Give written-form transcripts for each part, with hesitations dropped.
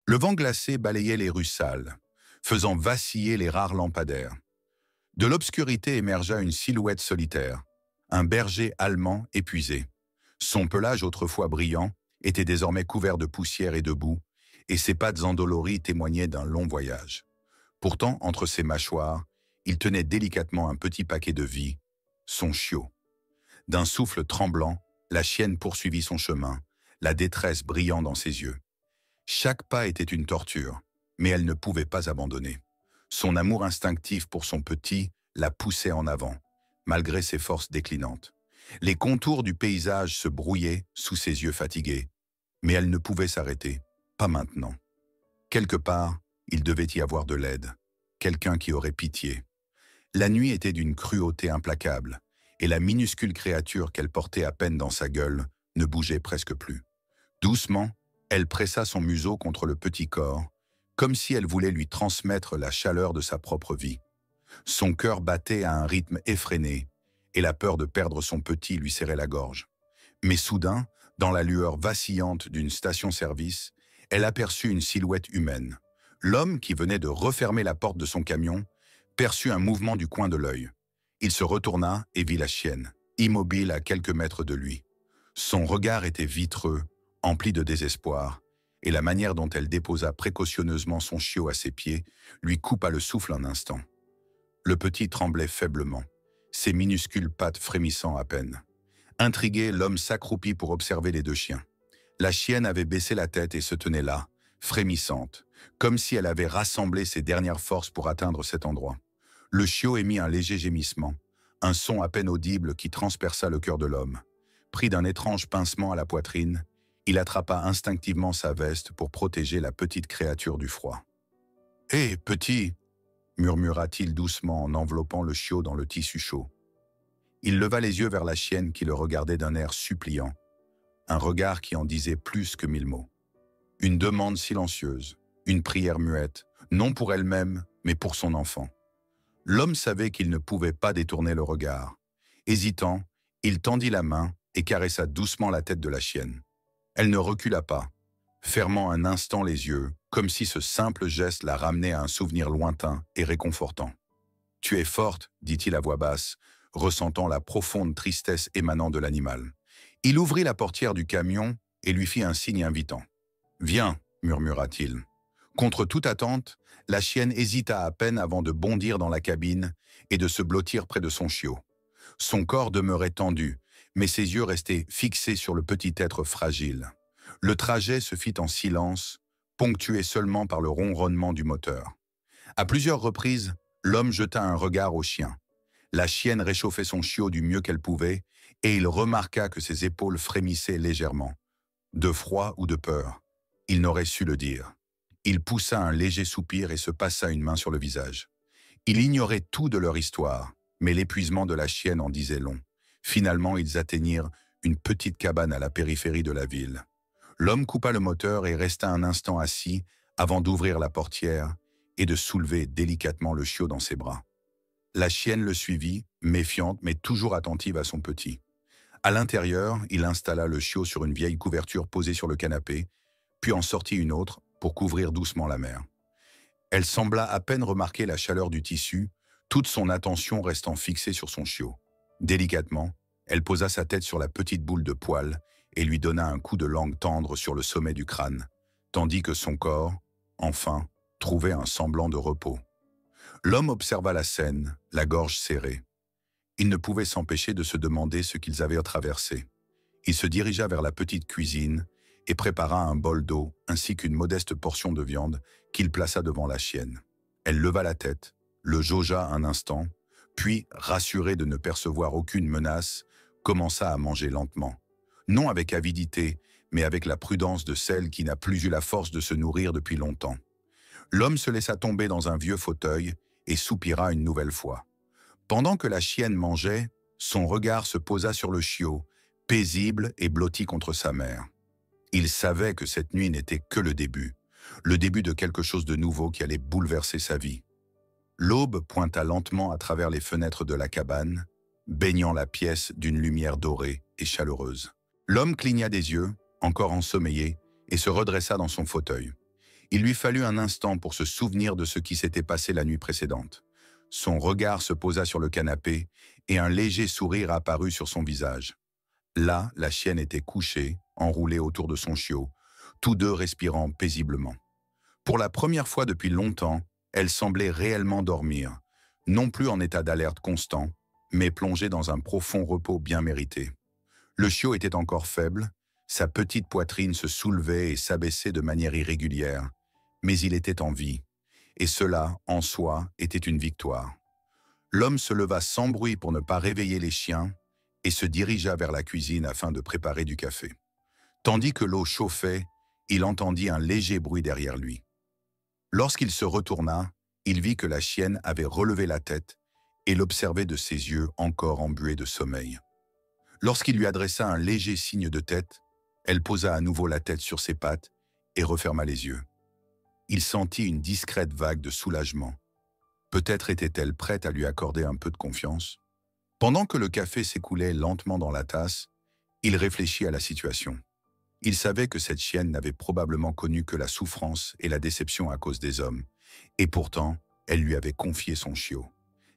Le vent glacé balayait les rues sales, faisant vaciller les rares lampadaires. De l'obscurité émergea une silhouette solitaire, un berger allemand épuisé. Son pelage autrefois brillant était désormais couvert de poussière et de boue, et ses pattes endolories témoignaient d'un long voyage. Pourtant, entre ses mâchoires, il tenait délicatement un petit paquet de vie, son chiot. D'un souffle tremblant, la chienne poursuivit son chemin, la détresse brillant dans ses yeux. Chaque pas était une torture, mais elle ne pouvait pas abandonner. Son amour instinctif pour son petit la poussait en avant, malgré ses forces déclinantes. Les contours du paysage se brouillaient sous ses yeux fatigués, mais elle ne pouvait s'arrêter, pas maintenant. Quelque part, il devait y avoir de l'aide, quelqu'un qui aurait pitié. La nuit était d'une cruauté implacable, et la minuscule créature qu'elle portait à peine dans sa gueule ne bougeait presque plus. Doucement, elle pressa son museau contre le petit corps, comme si elle voulait lui transmettre la chaleur de sa propre vie. Son cœur battait à un rythme effréné, et la peur de perdre son petit lui serrait la gorge. Mais soudain, dans la lueur vacillante d'une station-service, elle aperçut une silhouette humaine. L'homme, qui venait de refermer la porte de son camion, perçut un mouvement du coin de l'œil. Il se retourna et vit la chienne, immobile à quelques mètres de lui. Son regard était vitreux, empli de désespoir, et la manière dont elle déposa précautionneusement son chiot à ses pieds lui coupa le souffle un instant. Le petit tremblait faiblement, ses minuscules pattes frémissant à peine. Intrigué, l'homme s'accroupit pour observer les deux chiens. La chienne avait baissé la tête et se tenait là, frémissante, comme si elle avait rassemblé ses dernières forces pour atteindre cet endroit. Le chiot émit un léger gémissement, un son à peine audible qui transperça le cœur de l'homme. Pris d'un étrange pincement à la poitrine, il attrapa instinctivement sa veste pour protéger la petite créature du froid. « Hé, petit !» murmura-t-il doucement en enveloppant le chiot dans le tissu chaud. Il leva les yeux vers la chienne qui le regardait d'un air suppliant, un regard qui en disait plus que 1000 mots. Une demande silencieuse, une prière muette, non pour elle-même, mais pour son enfant. L'homme savait qu'il ne pouvait pas détourner le regard. Hésitant, il tendit la main et caressa doucement la tête de la chienne. Elle ne recula pas, fermant un instant les yeux, comme si ce simple geste la ramenait à un souvenir lointain et réconfortant. « Tu es forte, dit-il à voix basse, ressentant la profonde tristesse émanant de l'animal. Il ouvrit la portière du camion et lui fit un signe invitant. « Viens, murmura-t-il. » Contre toute attente, la chienne hésita à peine avant de bondir dans la cabine et de se blottir près de son chiot. Son corps demeurait tendu, mais ses yeux restaient fixés sur le petit être fragile. Le trajet se fit en silence, ponctué seulement par le ronronnement du moteur. À plusieurs reprises, l'homme jeta un regard au chien. La chienne réchauffait son chiot du mieux qu'elle pouvait, et il remarqua que ses épaules frémissaient légèrement. De froid ou de peur, il n'aurait su le dire. Il poussa un léger soupir et se passa une main sur le visage. Il ignorait tout de leur histoire, mais l'épuisement de la chienne en disait long. Finalement, ils atteignirent une petite cabane à la périphérie de la ville. L'homme coupa le moteur et resta un instant assis avant d'ouvrir la portière et de soulever délicatement le chiot dans ses bras. La chienne le suivit, méfiante mais toujours attentive à son petit. À l'intérieur, il installa le chiot sur une vieille couverture posée sur le canapé, puis en sortit une autre pour couvrir doucement la mère. Elle sembla à peine remarquer la chaleur du tissu, toute son attention restant fixée sur son chiot. Délicatement, elle posa sa tête sur la petite boule de poil et lui donna un coup de langue tendre sur le sommet du crâne, tandis que son corps, enfin, trouvait un semblant de repos. L'homme observa la scène, la gorge serrée. Il ne pouvait s'empêcher de se demander ce qu'ils avaient traversé. Il se dirigea vers la petite cuisine et prépara un bol d'eau ainsi qu'une modeste portion de viande qu'il plaça devant la chienne. Elle leva la tête, le jaugea un instant, puis, rassurée de ne percevoir aucune menace, commença à manger lentement. Non avec avidité, mais avec la prudence de celle qui n'a plus eu la force de se nourrir depuis longtemps. L'homme se laissa tomber dans un vieux fauteuil et soupira une nouvelle fois. Pendant que la chienne mangeait, son regard se posa sur le chiot, paisible et blotti contre sa mère. Il savait que cette nuit n'était que le début de quelque chose de nouveau qui allait bouleverser sa vie. L'aube pointa lentement à travers les fenêtres de la cabane, baignant la pièce d'une lumière dorée et chaleureuse. L'homme cligna des yeux, encore ensommeillé, et se redressa dans son fauteuil. Il lui fallut un instant pour se souvenir de ce qui s'était passé la nuit précédente. Son regard se posa sur le canapé et un léger sourire apparut sur son visage. Là, la chienne était couchée, enroulée autour de son chiot, tous deux respirant paisiblement. Pour la première fois depuis longtemps, elle semblait réellement dormir, non plus en état d'alerte constant, mais plongée dans un profond repos bien mérité. Le chiot était encore faible, sa petite poitrine se soulevait et s'abaissait de manière irrégulière, mais il était en vie, et cela, en soi, était une victoire. L'homme se leva sans bruit pour ne pas réveiller les chiens et se dirigea vers la cuisine afin de préparer du café. Tandis que l'eau chauffait, il entendit un léger bruit derrière lui. Lorsqu'il se retourna, il vit que la chienne avait relevé la tête et l'observait de ses yeux encore embués de sommeil. Lorsqu'il lui adressa un léger signe de tête, elle posa à nouveau la tête sur ses pattes et referma les yeux. Il sentit une discrète vague de soulagement. Peut-être était-elle prête à lui accorder un peu de confiance. Pendant que le café s'écoulait lentement dans la tasse, il réfléchit à la situation. Il savait que cette chienne n'avait probablement connu que la souffrance et la déception à cause des hommes, et pourtant, elle lui avait confié son chiot.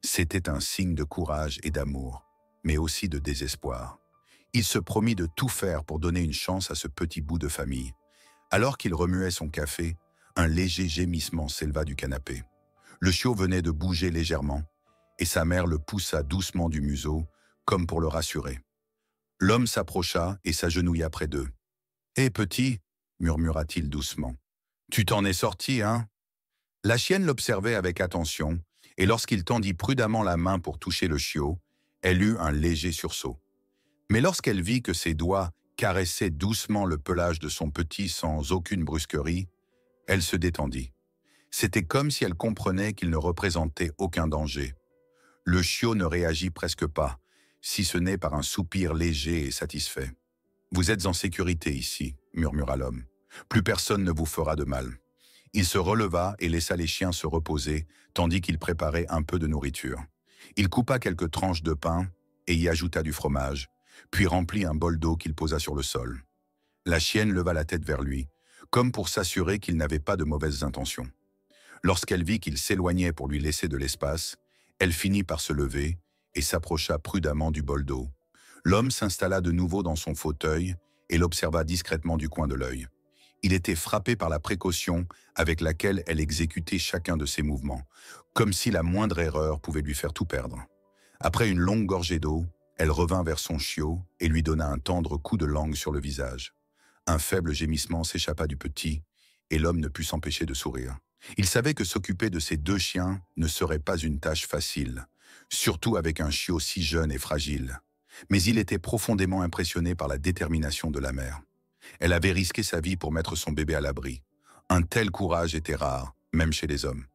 C'était un signe de courage et d'amour, mais aussi de désespoir. Il se promit de tout faire pour donner une chance à ce petit bout de famille. Alors qu'il remuait son café, un léger gémissement s'éleva du canapé. Le chiot venait de bouger légèrement, et sa mère le poussa doucement du museau, comme pour le rassurer. L'homme s'approcha et s'agenouilla près d'eux. « Hé, petit !» murmura-t-il doucement. « Tu t'en es sorti, hein ?» La chienne l'observait avec attention, et lorsqu'il tendit prudemment la main pour toucher le chiot, elle eut un léger sursaut. Mais lorsqu'elle vit que ses doigts caressaient doucement le pelage de son petit sans aucune brusquerie, elle se détendit. C'était comme si elle comprenait qu'il ne représentait aucun danger. Le chiot ne réagit presque pas, si ce n'est par un soupir léger et satisfait. « Vous êtes en sécurité ici, » murmura l'homme. « Plus personne ne vous fera de mal. » Il se releva et laissa les chiens se reposer, tandis qu'il préparait un peu de nourriture. Il coupa quelques tranches de pain et y ajouta du fromage, puis remplit un bol d'eau qu'il posa sur le sol. La chienne leva la tête vers lui, comme pour s'assurer qu'il n'avait pas de mauvaises intentions. Lorsqu'elle vit qu'il s'éloignait pour lui laisser de l'espace, elle finit par se lever et s'approcha prudemment du bol d'eau. L'homme s'installa de nouveau dans son fauteuil et l'observa discrètement du coin de l'œil. Il était frappé par la précaution avec laquelle elle exécutait chacun de ses mouvements, comme si la moindre erreur pouvait lui faire tout perdre. Après une longue gorgée d'eau, elle revint vers son chiot et lui donna un tendre coup de langue sur le visage. Un faible gémissement s'échappa du petit, et l'homme ne put s'empêcher de sourire. Il savait que s'occuper de ces deux chiens ne serait pas une tâche facile, surtout avec un chiot si jeune et fragile. Mais il était profondément impressionné par la détermination de la mère. Elle avait risqué sa vie pour mettre son bébé à l'abri. Un tel courage était rare, même chez les hommes.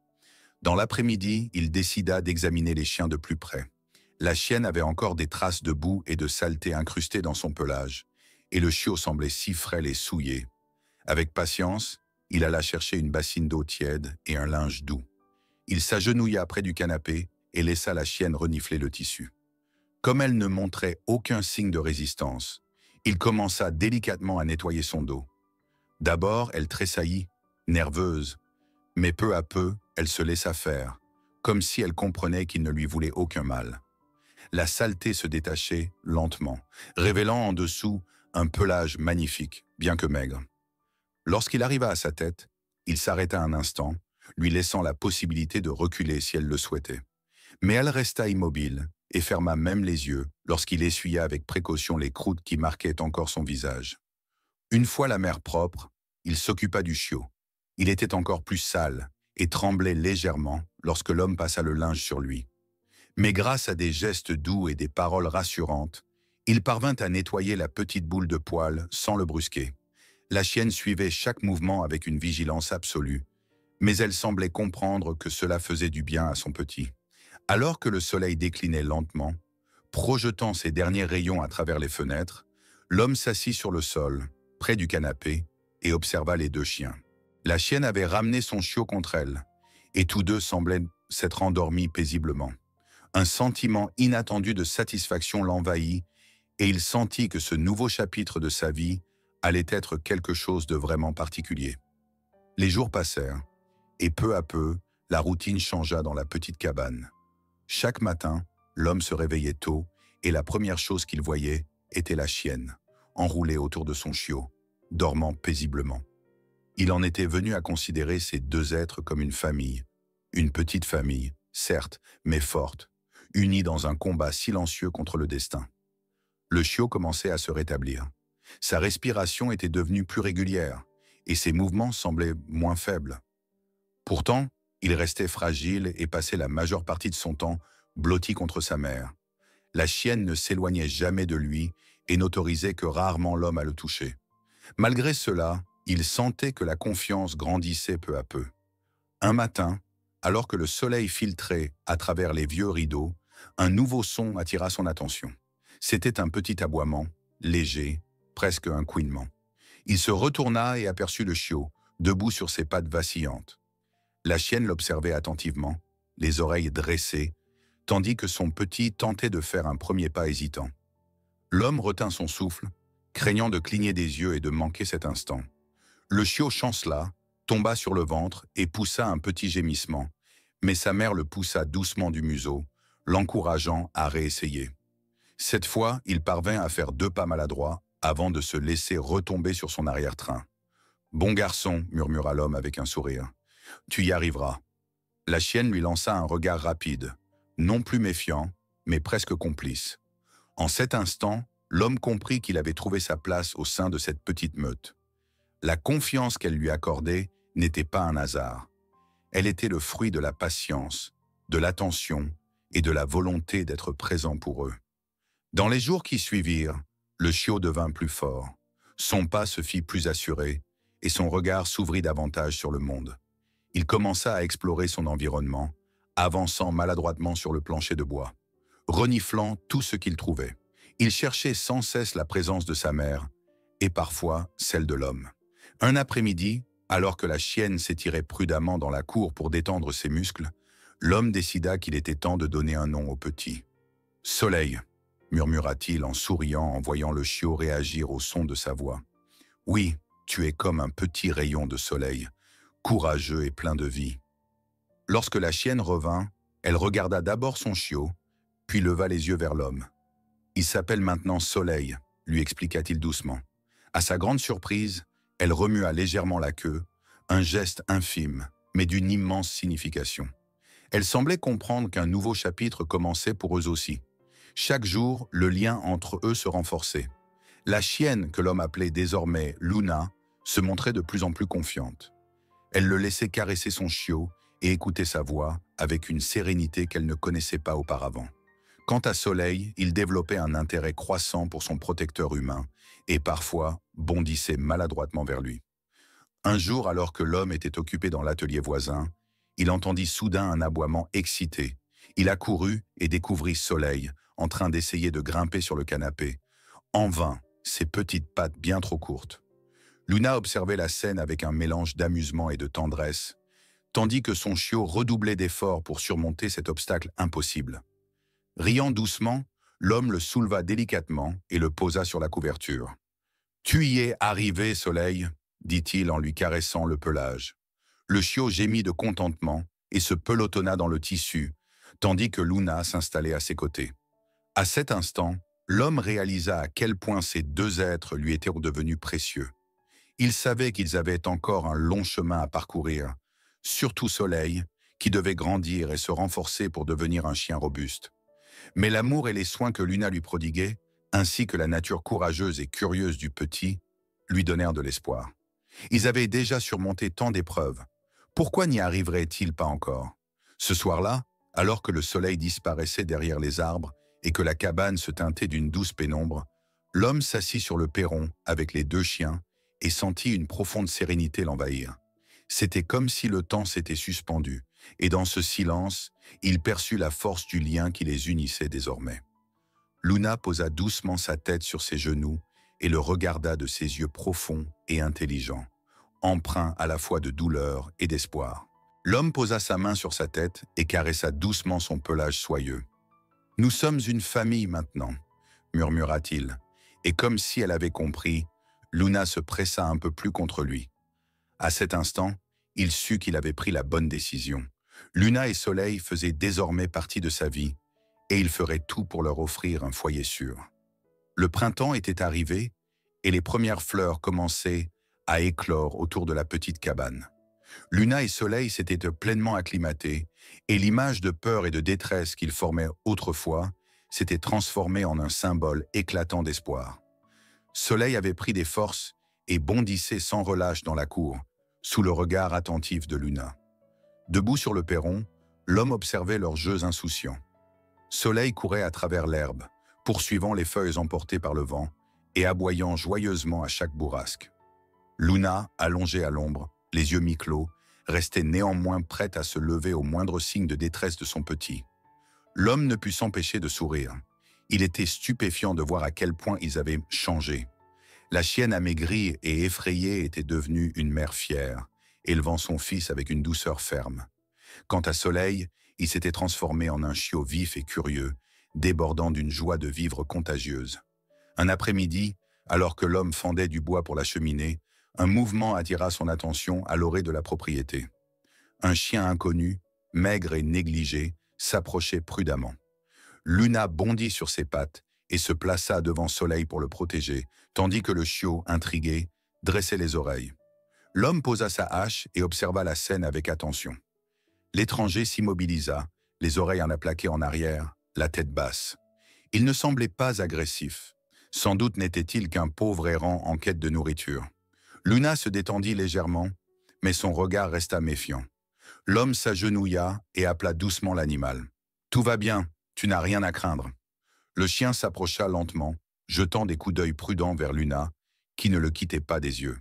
Dans l'après-midi, il décida d'examiner les chiens de plus près. La chienne avait encore des traces de boue et de saleté incrustées dans son pelage, et le chiot semblait si frêle et souillé. Avec patience, il alla chercher une bassine d'eau tiède et un linge doux. Il s'agenouilla près du canapé et laissa la chienne renifler le tissu. Comme elle ne montrait aucun signe de résistance, il commença délicatement à nettoyer son dos. D'abord, elle tressaillit, nerveuse, mais peu à peu, elle se laissa faire, comme si elle comprenait qu'il ne lui voulait aucun mal. La saleté se détachait lentement, révélant en dessous un pelage magnifique, bien que maigre. Lorsqu'il arriva à sa tête, il s'arrêta un instant, lui laissant la possibilité de reculer si elle le souhaitait. Mais elle resta immobile et ferma même les yeux lorsqu'il essuya avec précaution les croûtes qui marquaient encore son visage. Une fois la mer propre, il s'occupa du chiot. Il était encore plus sale et tremblait légèrement lorsque l'homme passa le linge sur lui. Mais grâce à des gestes doux et des paroles rassurantes, il parvint à nettoyer la petite boule de poils sans le brusquer. La chienne suivait chaque mouvement avec une vigilance absolue, mais elle semblait comprendre que cela faisait du bien à son petit. Alors que le soleil déclinait lentement, projetant ses derniers rayons à travers les fenêtres, l'homme s'assit sur le sol, près du canapé, et observa les deux chiens. La chienne avait ramené son chiot contre elle, et tous deux semblaient s'être endormis paisiblement. Un sentiment inattendu de satisfaction l'envahit, et il sentit que ce nouveau chapitre de sa vie allait être quelque chose de vraiment particulier. Les jours passèrent, et peu à peu, la routine changea dans la petite cabane. Chaque matin, l'homme se réveillait tôt, et la première chose qu'il voyait était la chienne, enroulée autour de son chiot, dormant paisiblement. Il en était venu à considérer ces deux êtres comme une petite famille, certes, mais forte, unie dans un combat silencieux contre le destin. Le chiot commençait à se rétablir. Sa respiration était devenue plus régulière, et ses mouvements semblaient moins faibles. Pourtant, il restait fragile et passait la majeure partie de son temps blotti contre sa mère. La chienne ne s'éloignait jamais de lui et n'autorisait que rarement l'homme à le toucher. Malgré cela, il sentait que la confiance grandissait peu à peu. Un matin, alors que le soleil filtrait à travers les vieux rideaux, un nouveau son attira son attention. C'était un petit aboiement, léger, presque un couinement. Il se retourna et aperçut le chiot, debout sur ses pattes vacillantes. La chienne l'observait attentivement, les oreilles dressées, tandis que son petit tentait de faire un premier pas hésitant. L'homme retint son souffle, craignant de cligner des yeux et de manquer cet instant. Le chiot chancela, tomba sur le ventre et poussa un petit gémissement, mais sa mère le poussa doucement du museau, l'encourageant à réessayer. Cette fois, il parvint à faire 2 pas maladroits avant de se laisser retomber sur son arrière-train. « Bon garçon », murmura l'homme avec un sourire. « Tu y arriveras. » La chienne lui lança un regard rapide, non plus méfiant, mais presque complice. En cet instant, l'homme comprit qu'il avait trouvé sa place au sein de cette petite meute. La confiance qu'elle lui accordait n'était pas un hasard. Elle était le fruit de la patience, de l'attention et de la volonté d'être présent pour eux. Dans les jours qui suivirent, le chiot devint plus fort. Son pas se fit plus assuré et son regard s'ouvrit davantage sur le monde. Il commença à explorer son environnement, avançant maladroitement sur le plancher de bois, reniflant tout ce qu'il trouvait. Il cherchait sans cesse la présence de sa mère et parfois celle de l'homme. Un après-midi, alors que la chienne s'étirait prudemment dans la cour pour détendre ses muscles, l'homme décida qu'il était temps de donner un nom au petit. « Soleil », murmura-t-il en souriant en voyant le chiot réagir au son de sa voix. « Oui, tu es comme un petit rayon de soleil, courageux et plein de vie. » Lorsque la chienne revint, elle regarda d'abord son chiot, puis leva les yeux vers l'homme. « Il s'appelle maintenant Soleil », lui expliqua-t-il doucement. À sa grande surprise, elle remua légèrement la queue, un geste infime, mais d'une immense signification. Elle semblait comprendre qu'un nouveau chapitre commençait pour eux aussi. Chaque jour, le lien entre eux se renforçait. La chienne, que l'homme appelait désormais Luna, se montrait de plus en plus confiante. Elle le laissait caresser son chiot et écouter sa voix avec une sérénité qu'elle ne connaissait pas auparavant. Quant à Soleil, il développait un intérêt croissant pour son protecteur humain et parfois bondissait maladroitement vers lui. Un jour, alors que l'homme était occupé dans l'atelier voisin, il entendit soudain un aboiement excité. Il accourut et découvrit Soleil, en train d'essayer de grimper sur le canapé. En vain, ses petites pattes bien trop courtes. Luna observait la scène avec un mélange d'amusement et de tendresse, tandis que son chiot redoublait d'efforts pour surmonter cet obstacle impossible. Riant doucement, l'homme le souleva délicatement et le posa sur la couverture. « Tu y es arrivé, Soleil », dit-il en lui caressant le pelage. Le chiot gémit de contentement et se pelotonna dans le tissu, tandis que Luna s'installait à ses côtés. À cet instant, l'homme réalisa à quel point ces deux êtres lui étaient devenus précieux. Il savait qu'ils avaient encore un long chemin à parcourir, surtout Soleil, qui devait grandir et se renforcer pour devenir un chien robuste. Mais l'amour et les soins que Luna lui prodiguait, ainsi que la nature courageuse et curieuse du petit, lui donnèrent de l'espoir. Ils avaient déjà surmonté tant d'épreuves. Pourquoi n'y arriveraient-ils pas encore? Ce soir-là, alors que le soleil disparaissait derrière les arbres et que la cabane se teintait d'une douce pénombre, l'homme s'assit sur le perron avec les deux chiens et sentit une profonde sérénité l'envahir. C'était comme si le temps s'était suspendu, et dans ce silence, il perçut la force du lien qui les unissait désormais. Luna posa doucement sa tête sur ses genoux et le regarda de ses yeux profonds et intelligents, empreints à la fois de douleur et d'espoir. L'homme posa sa main sur sa tête et caressa doucement son pelage soyeux. « Nous sommes une famille maintenant », murmura-t-il, et comme si elle avait compris, Luna se pressa un peu plus contre lui. À cet instant, il sut qu'il avait pris la bonne décision. Luna et Soleil faisaient désormais partie de sa vie, et il ferait tout pour leur offrir un foyer sûr. Le printemps était arrivé, et les premières fleurs commençaient à éclore autour de la petite cabane. Luna et Soleil s'étaient pleinement acclimatés, et l'image de peur et de détresse qu'ils formaient autrefois s'était transformée en un symbole éclatant d'espoir. Soleil avait pris des forces et bondissait sans relâche dans la cour, sous le regard attentif de Luna. Debout sur le perron, l'homme observait leurs jeux insouciants. Soleil courait à travers l'herbe, poursuivant les feuilles emportées par le vent et aboyant joyeusement à chaque bourrasque. Luna, allongée à l'ombre, les yeux mi-clos, restait néanmoins prête à se lever au moindre signe de détresse de son petit. L'homme ne put s'empêcher de sourire. Il était stupéfiant de voir à quel point ils avaient changé. La chienne amaigrie et effrayée était devenue une mère fière, élevant son fils avec une douceur ferme. Quant à Soleil, il s'était transformé en un chiot vif et curieux, débordant d'une joie de vivre contagieuse. Un après-midi, alors que l'homme fendait du bois pour la cheminée, un mouvement attira son attention à l'orée de la propriété. Un chien inconnu, maigre et négligé, s'approchait prudemment. Luna bondit sur ses pattes et se plaça devant Soleil pour le protéger, tandis que le chiot, intrigué, dressait les oreilles. L'homme posa sa hache et observa la scène avec attention. L'étranger s'immobilisa, les oreilles en applaquées en arrière, la tête basse. Il ne semblait pas agressif. Sans doute n'était-il qu'un pauvre errant en quête de nourriture. Luna se détendit légèrement, mais son regard resta méfiant. L'homme s'agenouilla et appela doucement l'animal. « Tout va bien, tu n'as rien à craindre. » Le chien s'approcha lentement, jetant des coups d'œil prudents vers Luna, qui ne le quittait pas des yeux.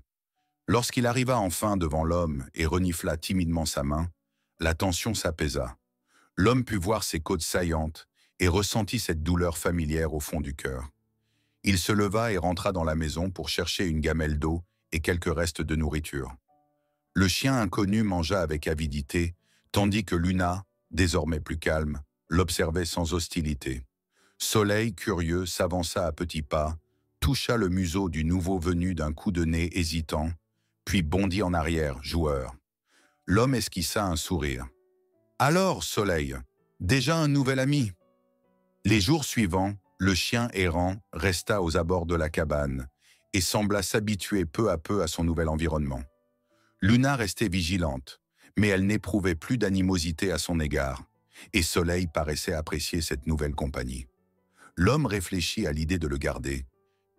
Lorsqu'il arriva enfin devant l'homme et renifla timidement sa main, la tension s'apaisa. L'homme put voir ses côtes saillantes et ressentit cette douleur familière au fond du cœur. Il se leva et rentra dans la maison pour chercher une gamelle d'eau et quelques restes de nourriture. Le chien inconnu mangea avec avidité, tandis que Luna, désormais plus calme, l'observait sans hostilité. Soleil, curieux, s'avança à petits pas, toucha le museau du nouveau venu d'un coup de nez hésitant, puis bondit en arrière, joueur. L'homme esquissa un sourire. « Alors, Soleil, déjà un nouvel ami ?» Les jours suivants, le chien errant resta aux abords de la cabane et sembla s'habituer peu à peu à son nouvel environnement. Luna restait vigilante, mais elle n'éprouvait plus d'animosité à son égard, et Soleil paraissait apprécier cette nouvelle compagnie. L'homme réfléchit à l'idée de le garder,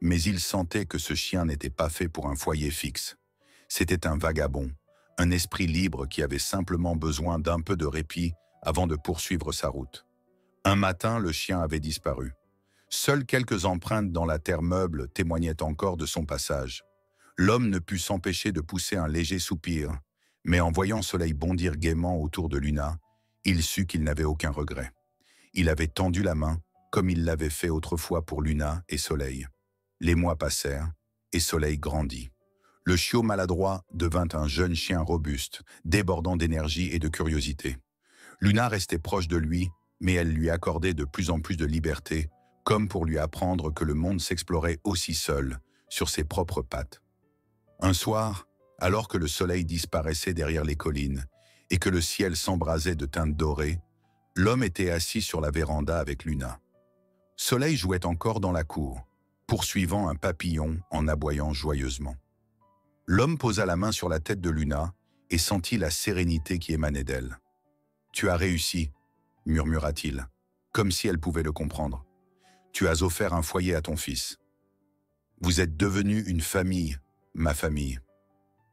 mais il sentait que ce chien n'était pas fait pour un foyer fixe. C'était un vagabond, un esprit libre qui avait simplement besoin d'un peu de répit avant de poursuivre sa route. Un matin, le chien avait disparu. Seules quelques empreintes dans la terre meuble témoignaient encore de son passage. L'homme ne put s'empêcher de pousser un léger soupir, mais en voyant Soleil bondir gaiement autour de Luna, il sut qu'il n'avait aucun regret. Il avait tendu la main, comme il l'avait fait autrefois pour Luna et Soleil. Les mois passèrent, et Soleil grandit. Le chiot maladroit devint un jeune chien robuste, débordant d'énergie et de curiosité. Luna restait proche de lui, mais elle lui accordait de plus en plus de liberté, comme pour lui apprendre que le monde s'explorait aussi seul, sur ses propres pattes. Un soir, alors que le soleil disparaissait derrière les collines et que le ciel s'embrasait de teintes dorées, l'homme était assis sur la véranda avec Luna. Soleil jouait encore dans la cour, poursuivant un papillon en aboyant joyeusement. L'homme posa la main sur la tête de Luna et sentit la sérénité qui émanait d'elle. « Tu as réussi », murmura-t-il, comme si elle pouvait le comprendre. « Tu as offert un foyer à ton fils. Vous êtes devenue une famille, ma famille. »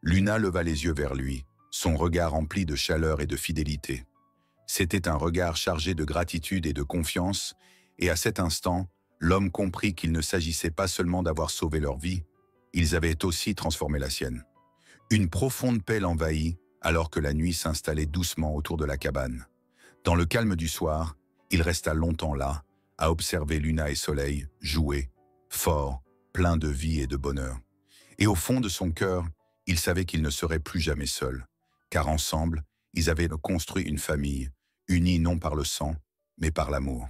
Luna leva les yeux vers lui, son regard empli de chaleur et de fidélité. C'était un regard chargé de gratitude et de confiance, et à cet instant, l'homme comprit qu'il ne s'agissait pas seulement d'avoir sauvé leur vie, ils avaient aussi transformé la sienne. Une profonde paix l'envahit, alors que la nuit s'installait doucement autour de la cabane. Dans le calme du soir, il resta longtemps là, à observer Luna et Soleil jouer, forts, pleins de vie et de bonheur. Et au fond de son cœur, il savait qu'il ne serait plus jamais seul, car ensemble, ils avaient construit une famille, unie non par le sang, mais par l'amour.